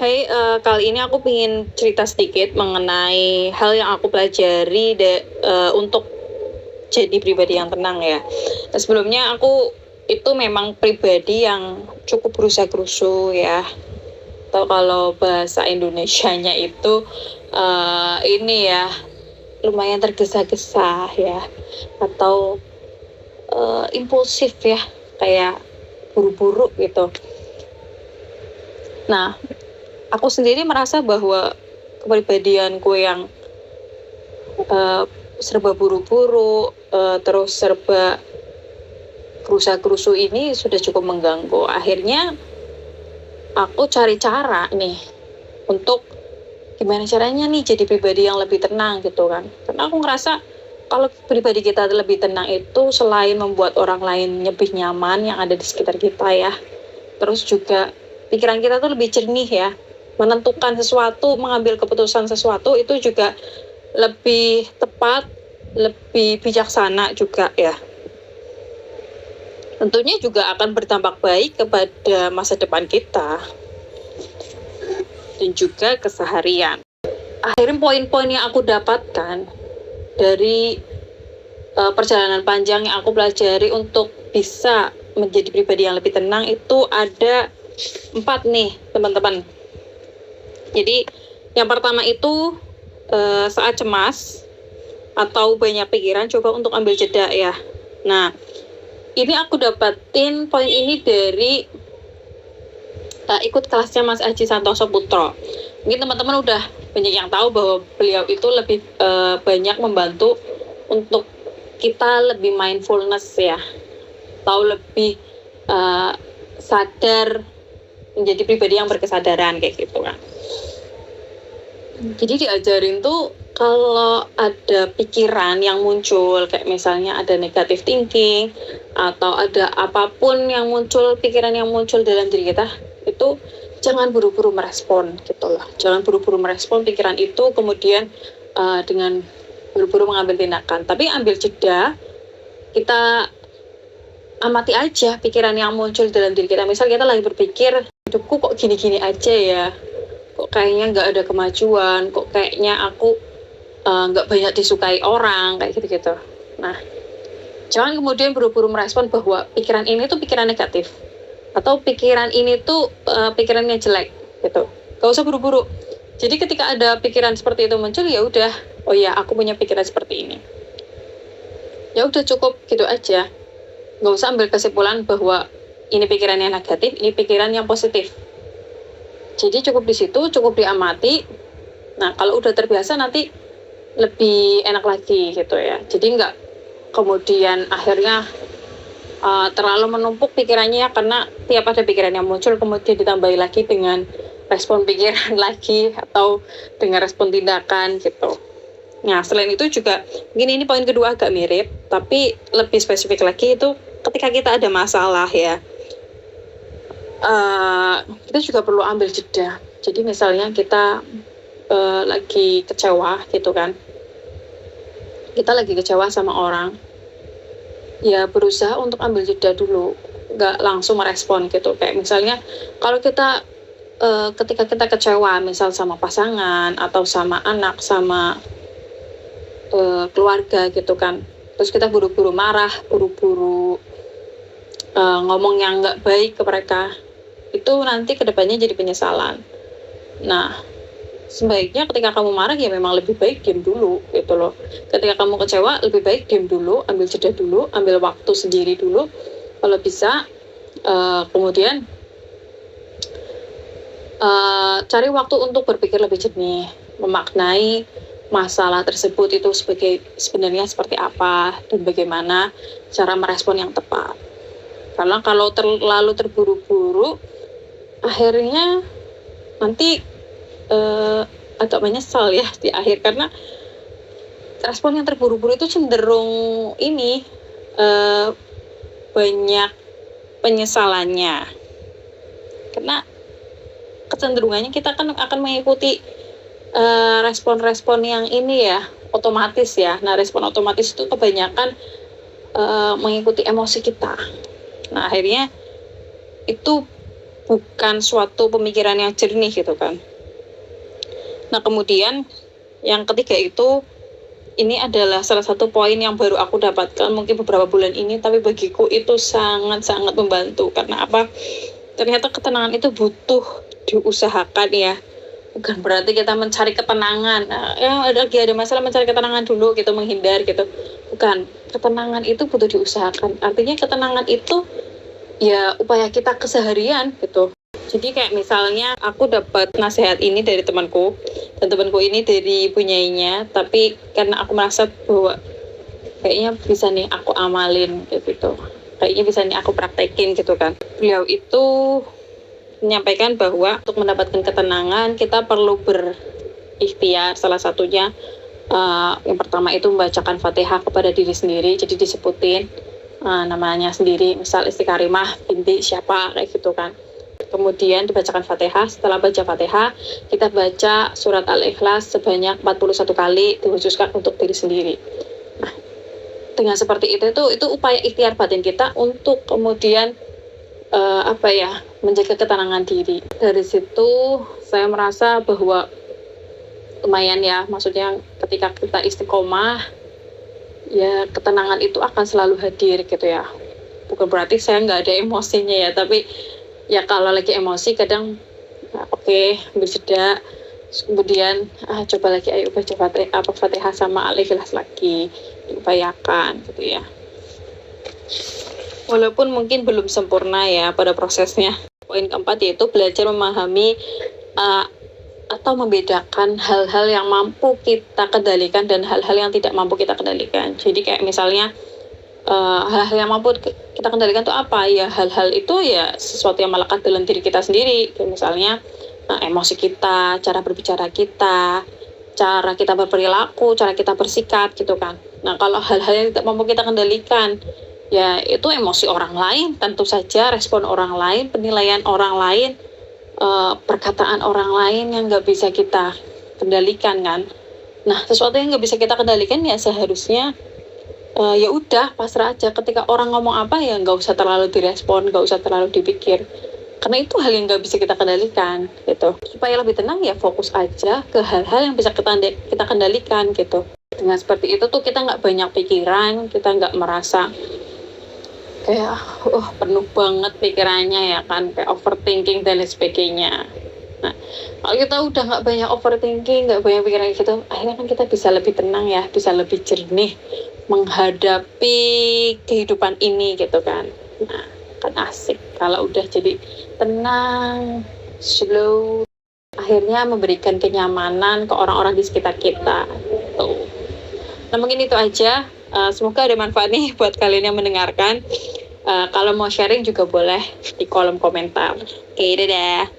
Hai, kali ini aku ingin cerita sedikit mengenai hal yang aku pelajari untuk jadi pribadi yang tenang ya. Nah, sebelumnya aku itu memang pribadi yang cukup berusaha-gerusu ya. Atau kalau bahasa Indonesianya itu ini ya lumayan tergesa-gesa ya. Atau impulsif ya, kayak buru-buru gitu. Nah, aku sendiri merasa bahwa kepribadianku yang serba buru-buru, terus serba kerusa-kerusu ini sudah cukup mengganggu. Akhirnya aku cari cara nih untuk gimana caranya nih jadi pribadi yang lebih tenang gitu kan. Karena aku ngerasa kalau pribadi kita lebih tenang itu selain membuat orang lain lebih nyaman yang ada di sekitar kita ya, terus juga pikiran kita tuh lebih jernih ya, menentukan sesuatu, mengambil keputusan sesuatu itu juga lebih tepat, lebih bijaksana juga ya. Tentunya juga akan berdampak baik kepada masa depan kita dan juga keseharian. Akhirnya poin-poin yang aku dapatkan dari perjalanan panjang yang aku pelajari untuk bisa menjadi pribadi yang lebih tenang itu ada 4 nih teman-teman. Jadi yang pertama itu saat cemas atau banyak pikiran, coba untuk ambil jeda ya. Nah, ini aku dapatin poin ini dari ikut kelasnya Mas Aji Santoso Putro. Mungkin teman-teman udah banyak yang tahu bahwa beliau itu lebih banyak membantu untuk kita lebih mindfulness ya, atau lebih sadar, menjadi pribadi yang berkesadaran kayak gitu kan. Jadi diajarin tuh kalau ada pikiran yang muncul, kayak misalnya ada negative thinking atau ada apapun yang muncul, pikiran yang muncul dalam diri kita, itu jangan buru-buru merespon gitu loh. Jangan buru-buru merespon pikiran itu kemudian dengan buru-buru mengambil tindakan. Tapi ambil jeda, kita amati aja pikiran yang muncul dalam diri kita. Misal kita lagi berpikir, hidupku kok gini-gini aja ya, kok kayaknya nggak ada kemajuan, kok kayaknya aku nggak banyak disukai orang, kayak gitu-gitu. Nah, jangan kemudian buru-buru merespon bahwa pikiran ini tuh pikiran negatif, atau pikiran ini tuh pikirannya jelek, gitu. Gak usah buru-buru. Jadi ketika ada pikiran seperti itu muncul, ya udah, oh ya aku punya pikiran seperti ini. Ya udah cukup gitu aja. Gak usah ambil kesimpulan bahwa ini pikiran yang negatif, ini pikiran yang positif. Jadi cukup di situ, cukup diamati. Nah, kalau udah terbiasa nanti lebih enak lagi gitu ya. Jadi nggak kemudian akhirnya terlalu menumpuk pikirannya, karena tiap ada pikiran yang muncul kemudian ditambahi lagi dengan respon pikiran lagi atau dengan respon tindakan gitu. Nah, selain itu juga mungkin ini poin kedua agak mirip, tapi lebih spesifik lagi itu ketika kita ada masalah ya, kita juga perlu ambil jeda. Jadi misalnya kita lagi kecewa gitu kan, kita lagi kecewa sama orang, ya berusaha untuk ambil jeda dulu, nggak langsung merespon gitu. Kayak misalnya kalau kita ketika kita kecewa misal sama pasangan atau sama anak, sama keluarga gitu kan, terus kita buru-buru marah, buru-buru ngomong yang nggak baik ke mereka, itu nanti kedepannya jadi penyesalan. Nah, sebaiknya ketika kamu marah ya memang lebih baik diam dulu gitu loh. Ketika kamu kecewa lebih baik diam dulu, ambil jeda dulu, ambil waktu sendiri dulu kalau bisa. Kemudian cari waktu untuk berpikir lebih jernih, memaknai masalah tersebut itu sebenarnya seperti apa dan bagaimana cara merespon yang tepat. Karena kalau terlalu terburu-buru, akhirnya nanti agak menyesal ya di akhir, karena respon yang terburu-buru itu cenderung ini banyak penyesalannya, karena kecenderungannya kita kan akan mengikuti respon-respon yang ini ya, otomatis ya. Nah, respon otomatis itu kebanyakan mengikuti emosi kita. Nah, akhirnya itu bukan suatu pemikiran yang jernih gitu kan. Nah kemudian yang ketiga itu, ini adalah salah satu poin yang baru aku dapatkan mungkin beberapa bulan ini, tapi bagiku itu sangat-sangat membantu. Karena apa? Ternyata ketenangan itu butuh diusahakan ya. Bukan berarti kita mencari ketenangan. Nah, ya lagi ada masalah mencari ketenangan dulu gitu, menghindar gitu. Bukan. Ketenangan itu butuh diusahakan. Artinya ketenangan itu ya upaya kita keseharian gitu. Jadi kayak misalnya aku dapat nasihat ini dari temanku, dan temanku ini dari punyainya, tapi karena aku merasa bahwa kayaknya bisa nih aku amalin gitu, kayaknya bisa nih aku praktekin gitu kan. Beliau itu menyampaikan bahwa untuk mendapatkan ketenangan kita perlu berikhtiar. Salah satunya yang pertama itu membacakan Fatihah kepada diri sendiri. Jadi disebutin namanya sendiri, misal Istiqarimah binti siapa kayak gitu kan. Kemudian dibacakan Fatihah. Setelah baca Fatihah, kita baca surat Al-Ikhlas sebanyak 41 kali, dikhususkan untuk diri sendiri. Nah, dengan seperti itu upaya ikhtiar batin kita untuk kemudian menjaga ketenangan diri. Dari situ saya merasa bahwa lumayan ya, maksudnya ketika kita istiqomah ya ketenangan itu akan selalu hadir gitu ya. Bukan berarti saya nggak ada emosinya ya, tapi ya kalau lagi emosi kadang oke, ambil jeda, kemudian coba lagi, ayo baca Fatihah sama Al-Ikhlas lagi, diupayakan gitu ya. Walaupun mungkin belum sempurna ya pada prosesnya. Poin keempat yaitu belajar memahami atau membedakan hal-hal yang mampu kita kendalikan dan hal-hal yang tidak mampu kita kendalikan. Jadi kayak misalnya hal-hal yang mampu kita kendalikan itu apa ya, hal-hal itu ya sesuatu yang melekat dalam diri kita sendiri, kayak misalnya emosi kita, cara berbicara kita, cara kita berperilaku, cara kita bersikap gitu kan. Nah kalau hal-hal yang tidak mampu kita kendalikan ya itu emosi orang lain, tentu saja respon orang lain, penilaian orang lain, perkataan orang lain yang nggak bisa kita kendalikan kan. Nah sesuatu yang nggak bisa kita kendalikan ya seharusnya ya udah pasrah aja. Ketika orang ngomong apa ya nggak usah terlalu direspon, nggak usah terlalu dipikir, karena itu hal yang nggak bisa kita kendalikan gitu. Supaya lebih tenang ya fokus aja ke hal-hal yang bisa kita kendalikan gitu. Dengan seperti itu tuh kita nggak banyak pikiran, kita nggak merasa kayak penuh banget pikirannya ya kan, kayak overthinking dan lain sebagainya. Nah, kalau kita udah nggak banyak overthinking, nggak banyak pikiran gitu, akhirnya kan kita bisa lebih tenang ya, bisa lebih jernih menghadapi kehidupan ini gitu kan. Nah, kan asik kalau udah jadi tenang, slow, akhirnya memberikan kenyamanan ke orang-orang di sekitar kita. Tuh. Nah, mungkin itu aja. Semoga ada manfaat nih buat kalian yang mendengarkan. Kalau mau sharing juga boleh di kolom komentar. Oke, dadah.